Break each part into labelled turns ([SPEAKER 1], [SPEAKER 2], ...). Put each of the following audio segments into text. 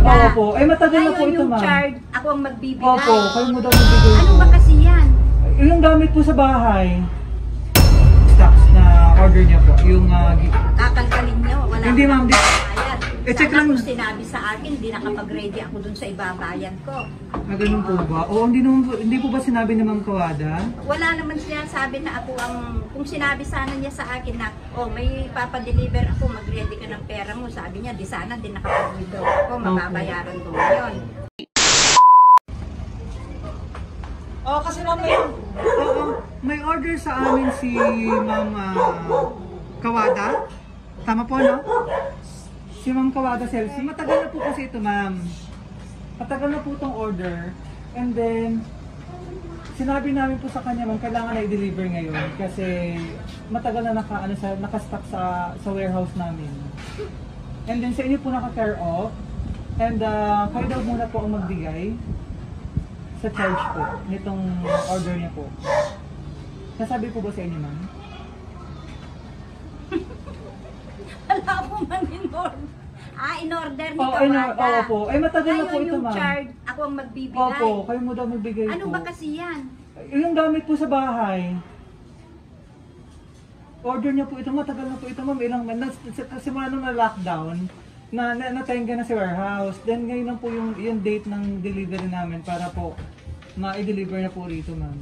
[SPEAKER 1] Opo. Eh, matagal na po ito, ma'am.
[SPEAKER 2] Charge, ako ang magbibigay.
[SPEAKER 1] Opo, kayo mo daw magbibigay.
[SPEAKER 2] Ano ba kasi yan?
[SPEAKER 1] Yung gamit po sa bahay. Stocks na order niya po. Yung
[SPEAKER 2] Kakalkalin niyo. Wala
[SPEAKER 1] hindi, ma'am.
[SPEAKER 2] check lang. Kung sinabi sa akin, hindi nakapag-ready ako dun sa ibabayan ko.
[SPEAKER 1] Ganun po ba? O hindi po ba sinabi ni Ma'am Kawada?
[SPEAKER 2] Wala naman siya sabi na ako ang, kung sinabi sana niya sa akin na, may papadeliver ako, mag-ready ka ng pera mo. Sabi niya, di sana din nakapag-withdraw ako, mababayaran ko ngayon.
[SPEAKER 1] Kasi ma'am, may order sa amin si Ma'am Kawada. Tama po, no? Si Ma'am Kawada Celsi. Matagal na po kasi ito, ma'am. Matagal na po itong order. And then, sinabi namin po sa kanya, ma'am, kailangan na i-deliver ngayon. Kasi matagal na naka-stock sa warehouse namin. And then, sa inyo po naka-care off. And kayo daw muna po ang magbigay sa charge po, nitong order niya po. Nasabi po ba sa inyo, ma'am?
[SPEAKER 2] Wala po man in-order. In-order ni Kawada.
[SPEAKER 1] Opo. Eh, matagal na po ito, ma'am.
[SPEAKER 2] Charge, ako ang magbibigay.
[SPEAKER 1] Opo, kayo mo daw magbigay po.
[SPEAKER 2] Ano ba kasi yan?
[SPEAKER 1] Yung gamit po sa bahay. Order niya po ito, matagal na po ito, ma'am. Simula nung na-lockdown, natenga na si warehouse. Then ngayon lang po yung date ng delivery namin para po ma-deliver na po rito, ma'am.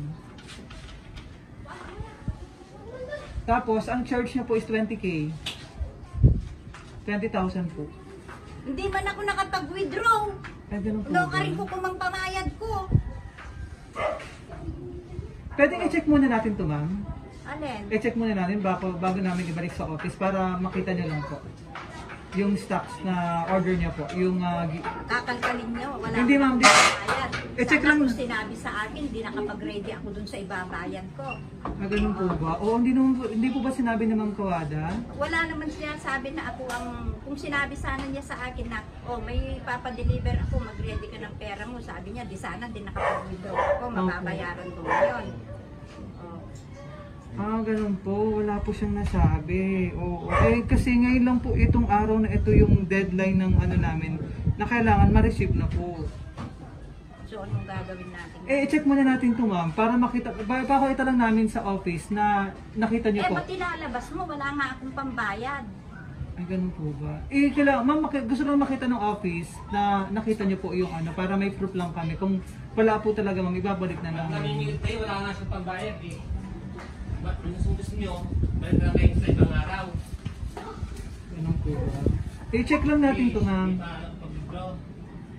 [SPEAKER 1] Tapos, ang charge niya po is 20K. 20,000 po.
[SPEAKER 2] Hindi man ako nakapag-withdraw. Loka rin ko kumang pamayad ko.
[SPEAKER 1] Pwedeng i-check muna natin to, ma'am.
[SPEAKER 2] Alin?
[SPEAKER 1] I-check muna natin bago namin ibalik sa office para makita niyo lang po. Yung stocks na order niya po. Yung
[SPEAKER 2] kakalkalin niyo. Wala
[SPEAKER 1] hindi, ma'am.
[SPEAKER 2] I-check lang. Kung sinabi sa akin, hindi nakapag-ready ako dun sa ibabayan ko.
[SPEAKER 1] Ganun po ba? O hindi po ba sinabi ni Ma'am Kawada?
[SPEAKER 2] Wala naman siya sabi na ako ang, kung sinabi sana niya sa akin na, may papadeliver ako, mag-ready ka ng pera mo. Sabi niya, di sana din nakapag-withdraw ako, mababayaran ko ngayon.
[SPEAKER 1] Ganun po. Wala po siyang nasabi. Kasi ngayon lang po itong araw na ito yung deadline ng namin na kailangan ma-receive na po.
[SPEAKER 2] So, anong gagawin natin?
[SPEAKER 1] I-check muna natin ito, ma'am, para makita, pakita lang namin sa office na nakita niyo po.
[SPEAKER 2] Ba't tinalabas mo? Wala nga akong pambayad.
[SPEAKER 1] Ay, ganun po ba? Kailangan, ma'am, gusto lang makita ng office na nakita niyo po yung para may proof lang kami. Kung wala po talaga, ma'am, ibabalik na lang.
[SPEAKER 3] Namimigit kayo, wala nga siyang pambayad eh. Gusto nyo, balik na kayo sa ibang araw.
[SPEAKER 1] Ganun po ba? I-check lang natin ito, ma'am.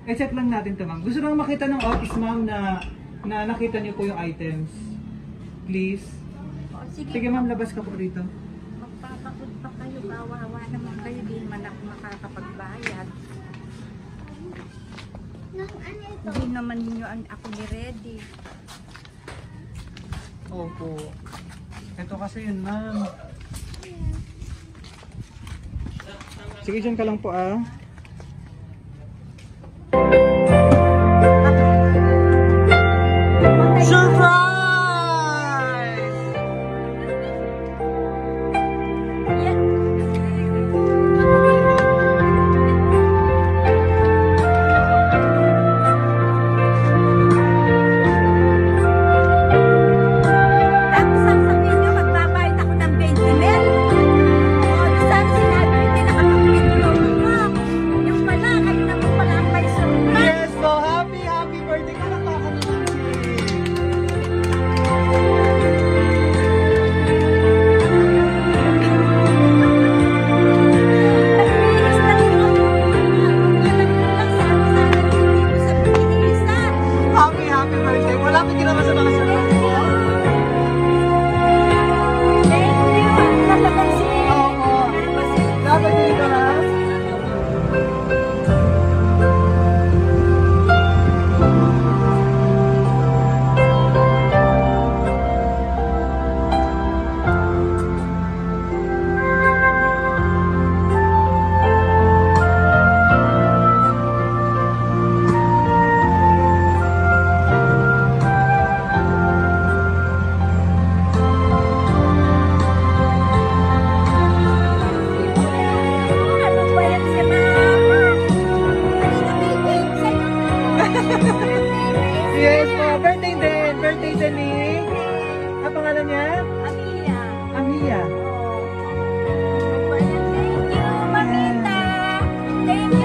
[SPEAKER 1] I-check lang natin ito, ma'am. Gusto lang makita ng office, ma'am, na nakita niyo po yung items. Please. Sige, ma'am, labas ka po rito.
[SPEAKER 2] Magpapakot pa kayo, bawawa naman kayo, di man ako makakapagbayad. Hindi naman ninyo ako ni-ready.
[SPEAKER 1] Opo. Ito kasi yun, ma'am. Sige, dyan ka lang po,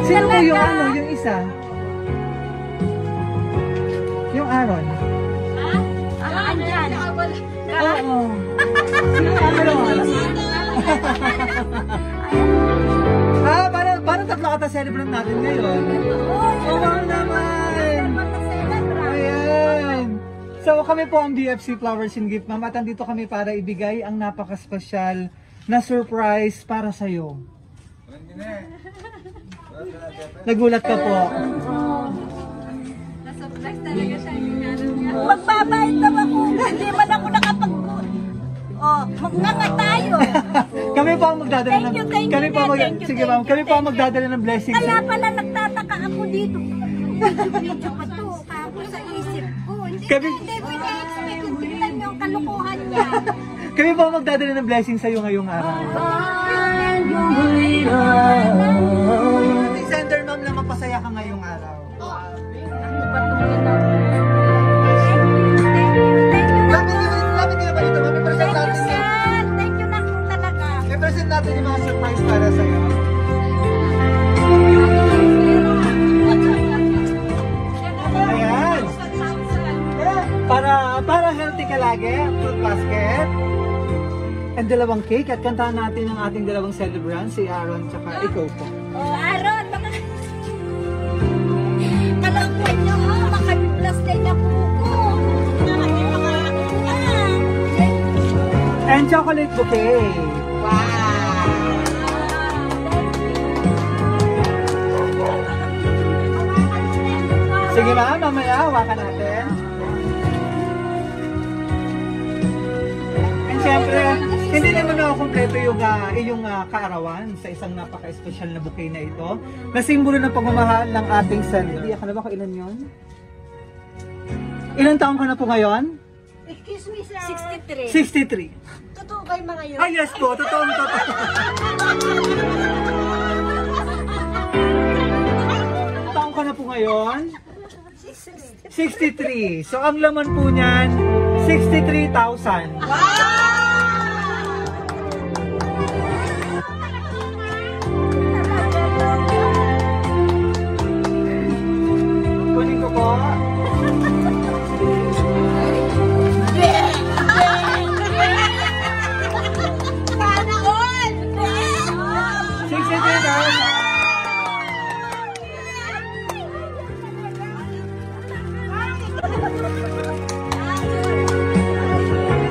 [SPEAKER 1] Sino po yung ano, yung isa? Yung Aaron.
[SPEAKER 2] Andyan.
[SPEAKER 1] Oo. Sino yung Aaron? Parang tatlo ata celebrant natin ngayon. Oo naman. Ayan. So kami po ang BFC Flowers and Gift, ma'am. At andito kami para ibigay ang napaka-special na surprise para sa'yo. Nagulat ka po.
[SPEAKER 2] Nasa-flex talaga siya. Magbabayad daw ako. Hindi man ako nakapag... Oh, magnanga tayo.
[SPEAKER 1] Kami po ang magdadala ng...
[SPEAKER 2] Thank you.
[SPEAKER 1] Sige ma'am, kami po ang magdadala ng blessings.
[SPEAKER 2] Kaya pala nagtataka ako dito. Video pa to. Kako sa isip ko. Hindi ko ina-expect. Tingnan niyo ang kalukuhan niya.
[SPEAKER 1] Kami po ang magdadala ng blessings sa'yo ngayong araw. Sender ma'am na mapasaya ka ngayong araw.
[SPEAKER 2] Ano ba ito?
[SPEAKER 1] Lapit nila ba dito?
[SPEAKER 2] Thank you, sir. Thank you na talaga.
[SPEAKER 1] I-present natin yung mga surprise para sa'yo. Ayan. Para healthy ka lagi, fruit basket. And dalawang cake at kantahan natin ang ating dalawang celebrant, si Aaron tsaka ikaw po.
[SPEAKER 2] Oh, Aaron, baka... Kalangkuhan niyo, makabiblas din niya po ko.
[SPEAKER 1] And chocolate bouquet. Sige ma'am, mamaya hawakan natin. And syempre, hindi naman ako kompleto yung iyong kaarawan sa isang napaka-espesyal na bouquet na ito. Na simbolo ng pagmamahal ng ating son. Iyak ka na ba kung ilan yun? Ilang taong ka na po ngayon?
[SPEAKER 2] Excuse me, sir. 63.
[SPEAKER 1] 63.
[SPEAKER 2] Totoo kayo mga yun?
[SPEAKER 1] Ah, yes po. Totoo. Taong ka na po ngayon? 63. So, ang laman po niyan, 63,000. Kunin ko po.
[SPEAKER 2] Sana all!
[SPEAKER 1] 63,000.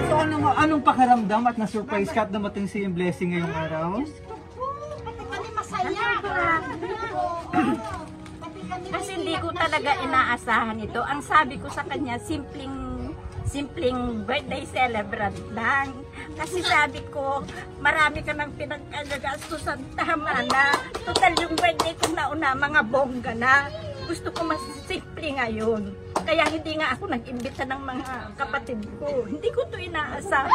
[SPEAKER 1] So, anong pakiramdam at na-surprise ka at dumating sa iyong blessing ngayong araw?
[SPEAKER 2] Pati masaya. Kasi hindi ko talaga inaasahan ito. Ang sabi ko sa kanya, simpleng birthday celebrant lang. Kasi sabi ko, marami ka ng pinagkagagastusan, tama na. Total yung birthday ko nauna, mga bongga na. Gusto ko mas simple ngayon. Kaya hindi nga ako nag-imbita ng mga kapatid ko. Hindi ko to inaasahan.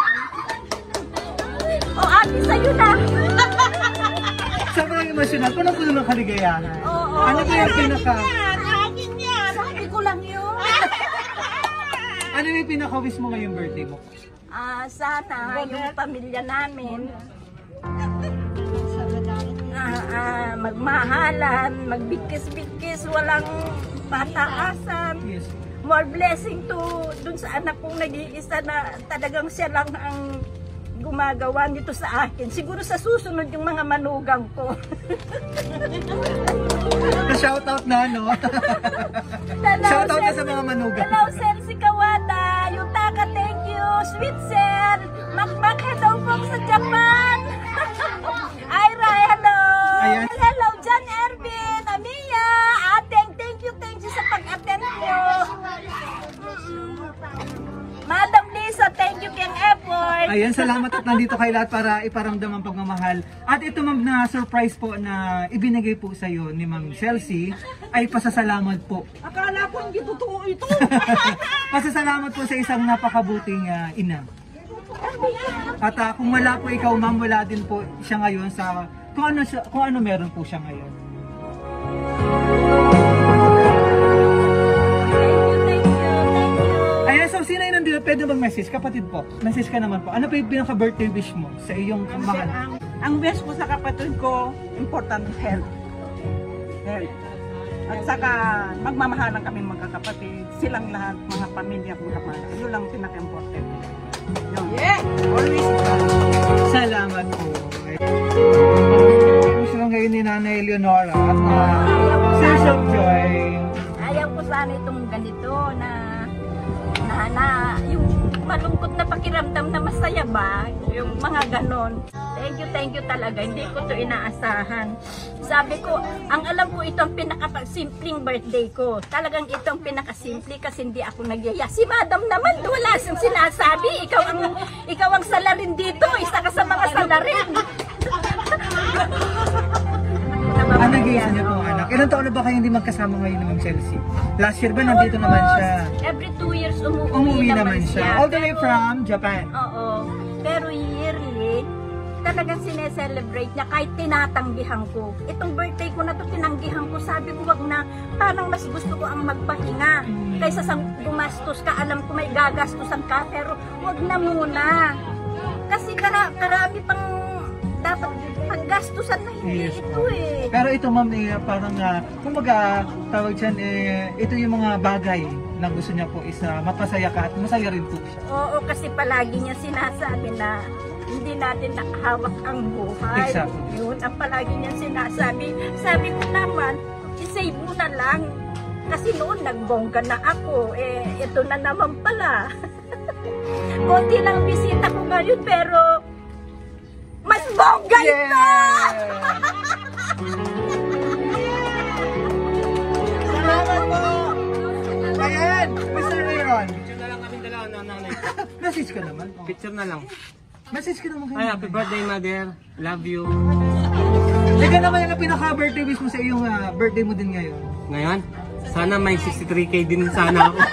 [SPEAKER 2] O ate, sa'yo na.
[SPEAKER 1] Sobrang emosyonal. Puno-puno ng kaligayahan.
[SPEAKER 2] Oo.
[SPEAKER 1] Ano ba yung pinaka...
[SPEAKER 2] Akin yan. Sabi ko lang yun.
[SPEAKER 1] Ano yung pinaka-wish mo ngayong birthday mo?
[SPEAKER 2] Sana yung pamilya namin magmahalan, magbigkis-bigkis, walang pataasan.
[SPEAKER 1] Yes.
[SPEAKER 2] More blessing to dun sa anak kong nag-iisa na talagang siya lang ang gumagawa nito sa akin. Siguro sa susunod yung mga manugang ko.
[SPEAKER 1] Shoutout na, no? Shoutout na sa mga manugang.
[SPEAKER 2] Hello, Sir si Kawada. Yutaka, thank you. Sweet Sir. Makmak, hello po sa Japan. Ira, hello.
[SPEAKER 1] Ayan.
[SPEAKER 2] Hello, John Ervin. Amiya. Ateng, thank you sa pag-attend nyo. Madam Lisa, thank you kayong effort.
[SPEAKER 1] Ayan, salamat at nandito kayo lahat para iparamdam ang pagmamahal. At ito ma'am na surprise po na ibinigay po sa iyo ni Ma'am Chelsea ay pasasalamat po.
[SPEAKER 2] Akala ko hindi totoo ito.
[SPEAKER 1] Pasasalamat po sa isang napakabuting ina. At kung wala po ikaw ma'am, wala din po siya ngayon sa kung ano meron po siya ngayon.
[SPEAKER 2] Thank you.
[SPEAKER 1] Ayan, so sino yung nandito? Pwede bang message? Kapatid po, message ka naman po. Ano pa yung pinaka-birthday wish mo sa iyong mahal?
[SPEAKER 4] Ang wish ko sa kapatid ko, important health. health. At saka magmamahalan kami magkakapatid, silang lahat, mga pamilya kong kapala. Yun lang pinaka-important. Yun.
[SPEAKER 2] Yeah!
[SPEAKER 4] Always God.
[SPEAKER 1] Salamat po. Gusto lang kayo ni Nanay Leonora at mga Tears of Joy.
[SPEAKER 2] Ayaw ko sana itong ganito na yung malungkot na pakiramdam na masaya ba, yung mga ganon. Thank you talaga, hindi ko to inaasahan. Sabi ko, ang alam ko ito ang pinaka-simpleng birthday ko. Talagang ito ang pinaka-simple kasi hindi ako nagyaya. Si Madam naman, wala siyang sinasabi. Ikaw ang salarin dito, isa ka sa mga salarin.
[SPEAKER 1] Ano nag-iisa niyo pong anak? Ilang taon na ba kayo hindi magkasama ngayon ng Chelsea? Last year ba nandito naman siya?
[SPEAKER 2] Every 2 years
[SPEAKER 1] Umuwi naman siya. All the way from Japan.
[SPEAKER 2] Oo. Pero yearly, talagang sineselebrate niya kahit tinatanggihan ko. Itong birthday ko na to tinanggihan ko. Sabi ko wag na, parang mas gusto ko ang magpahinga. Kaysa sa gumastos ka, alam ko may gagastusan ka, pero wag na muna. Kasi karami pang dapat paggastusan na hindi
[SPEAKER 1] Yes,
[SPEAKER 2] ito eh.
[SPEAKER 1] Pero ito ma'am, parang kumbaga tawag dyan, ito yung mga bagay na gusto niya po is mapasaya ka at masaya rin po siya.
[SPEAKER 2] Oo, kasi palagi niya sinasabi na hindi natin nakahawak ang buhay.
[SPEAKER 1] Exactly.
[SPEAKER 2] Yun ang palagi niya sinasabi. Sabi ko naman, isave mo na lang. Kasi noon nagbongga na ako. Ito na naman pala. Konti lang bisita ko ngayon pero mas bongga ito!
[SPEAKER 1] Salamat po! Ayan, Mr. Aaron.
[SPEAKER 3] Picture na lang kami dalawa na nanay.
[SPEAKER 1] Message ka naman.
[SPEAKER 3] Picture na lang.
[SPEAKER 1] Message ka naman kayo.
[SPEAKER 3] Ay, happy birthday, mother. Love you.
[SPEAKER 1] Ikaw naman yung pinaka-birthday wish mo sa iyong birthday mo din ngayon.
[SPEAKER 3] Ngayon, sana may 63K din sana ako.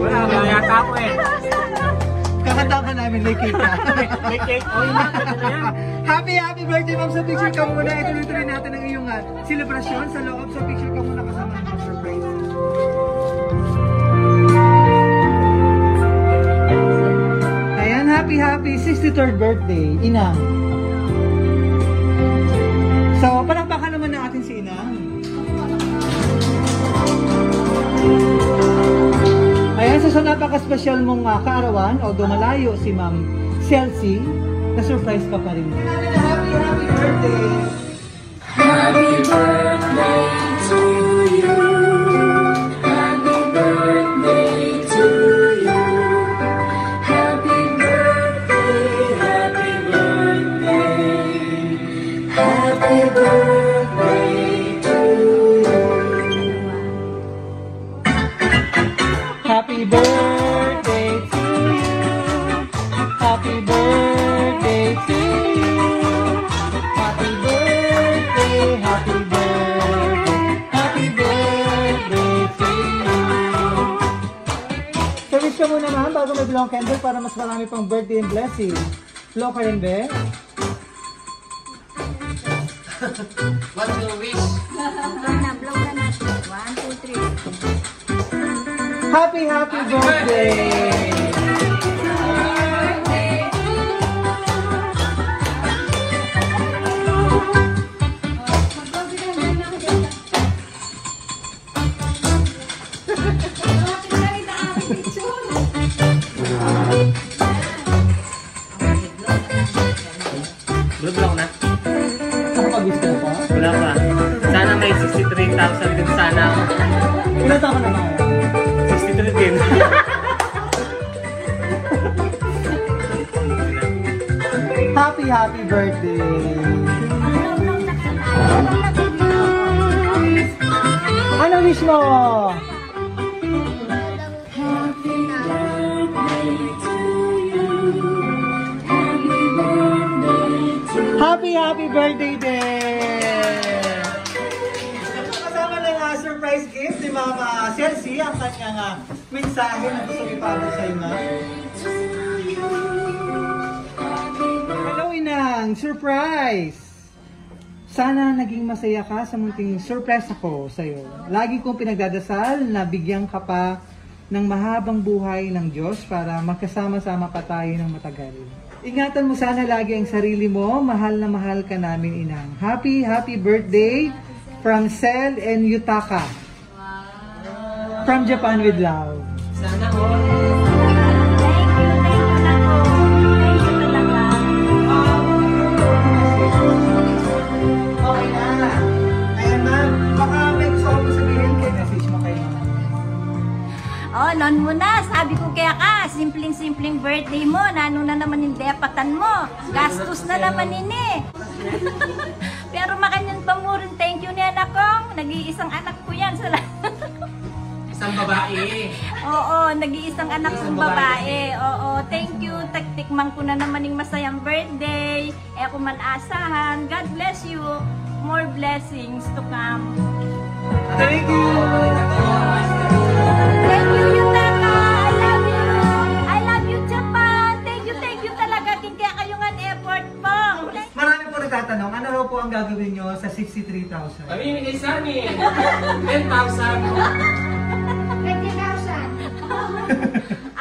[SPEAKER 3] Wala yata ako eh.
[SPEAKER 1] Kakanta ka namin, may cake ka.
[SPEAKER 3] May cake. Oh, yun na.
[SPEAKER 1] Happy birthday ma'am, sa picture ka muna. Ituloy-tuloy natin ang iyong celebration sa loob. Sa picture ka muna kasama ng surprise. Ayan, happy 63rd birthday, Inang. So, palakpakan naman natin si Inang. Ayan, sa napaka-special mong kaarawan, although malayo si Ma'am Chelsea, na-surprise ka pa rin. Happy birthday!
[SPEAKER 5] Happy birthday to you. Happy birthday to you. Happy birthday, happy birthday. Happy birthday to you.
[SPEAKER 1] Happy birthday to you. Happy birthday to you. Happy birthday, happy birthday, happy birthday to you. So wish ka muna ma'am bago may blow ang candle para mas marami pang birthday and blessing. Blow ka rin, be?
[SPEAKER 3] What's your wish?
[SPEAKER 2] Blow na natin. 1, 2, 3.
[SPEAKER 1] Happy birthday!
[SPEAKER 3] Blow na.
[SPEAKER 1] Nakapag-wish ka na pa?
[SPEAKER 3] Wala pa. Sana may 63,000 din sana ako.
[SPEAKER 1] Ilan taon ka na nga?
[SPEAKER 3] 63 din.
[SPEAKER 1] Happy birthday! Ano wish mo? Happy birthday din! Kasama ng surprise gift ni Mama Chelsea ang kanyang mensahe na gusto ipadala sa iyo, ma'am. Hello, Inang! Surprise! Sana naging masaya ka sa munting surprise ako sa iyo. Lagi kong pinagdadasal na bigyan ka pa ng mahabang buhay ng Diyos para magkasama-sama pa tayo ng matagal. Ingatan mo sana lagi ang sarili mo. Mahal na mahal ka namin, Inang. Happy, happy birthday from Sel and Yutaka. From Japan with love.
[SPEAKER 3] Sana all.
[SPEAKER 2] Thank you na po. Thank you talaga.
[SPEAKER 1] Okay na. Ayan ma'am, baka may gusto ko sabihin kay message mo kay ma'am.
[SPEAKER 2] Oh, noon mo na. Sabi ko kaya ka, simpleng-simpleng birthday mo. Nano na naman yung depatan mo. Gastos na naman ini. Pero makanyan pa mo rin. Thank you ni anak ko. Nag-iisang anak ko yan.
[SPEAKER 3] Isang babae.
[SPEAKER 2] Oo, nag-iisang anak kong babae. Oo, thank you. Tikman ko na naman yung masayang birthday. Eh ako man asahan. God bless you. More blessings to come.
[SPEAKER 1] Thank you!
[SPEAKER 2] Thank you, Yutaka. I love you. I love you, Japan. Thank you talaga. Kaya kayo nga effort po.
[SPEAKER 1] Marami po nagtatanong, ano raw po ang gagawin nyo sa 63,000?
[SPEAKER 3] Pamimigay sa amin. 10,000.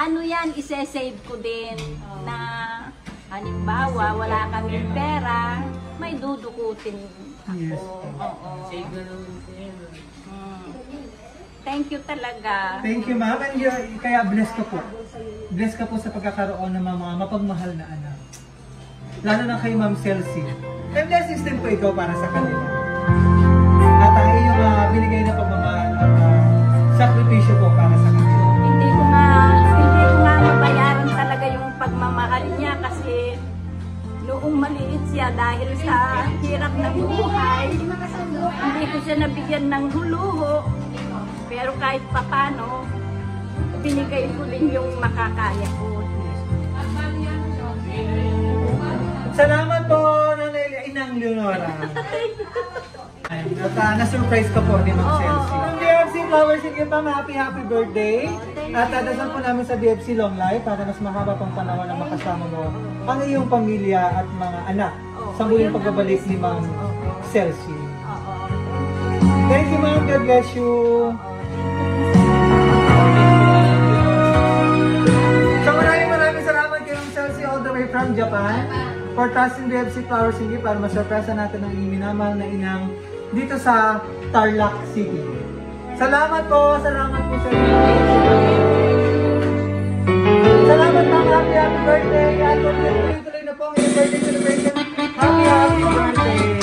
[SPEAKER 2] Ano yan, ise-save ko din na halimbawa wala kaming pera, may dudukutin ako.
[SPEAKER 1] Yes.
[SPEAKER 2] Oo.
[SPEAKER 3] Save na naman po yan.
[SPEAKER 2] Thank you talaga.
[SPEAKER 1] Thank you ma'am, and kaya bless ka po. Bless ka po sa pagkakaroon ng mga mapagmahal na anak. Lalo na kay Ma'am Celsi. May blessings din po ikaw para sa kanila. At ang iyong binigay na pagmamahal at sakripisyo po para sa kanila.
[SPEAKER 2] Hindi ko nga mabayaran talaga yung pagmamahal niya kasi noong maliit siya dahil sa hirap ng buhay, hindi ko siya nabigyan ng huluho. Pero kahit papano, binigay ko din yung makakaya ko.
[SPEAKER 1] Salamat po, Nanay Inang Leonora. At na-surprise ka po ni Ma'am Celsi. Ang BFC Flowers, sige ma'am, happy birthday. At dasal po namin sa BFC Long Life para mas mahaba pang panahon na makasama mo ang iyong pamilya at mga anak sa muling pagbabalik ni Ma'am Celsi. Thank you ma'am, God bless you. So maraming salamat kay Ma'am Celsi all the way from Japan for trusting BFC Flowers City para masurpresa natin ang minamahal na inang dito sa Tarlac City. Salamat po sa inyo. Salamat ma'am, happy birthday. At tuloy na po ang birthday celebration. Happy birthday.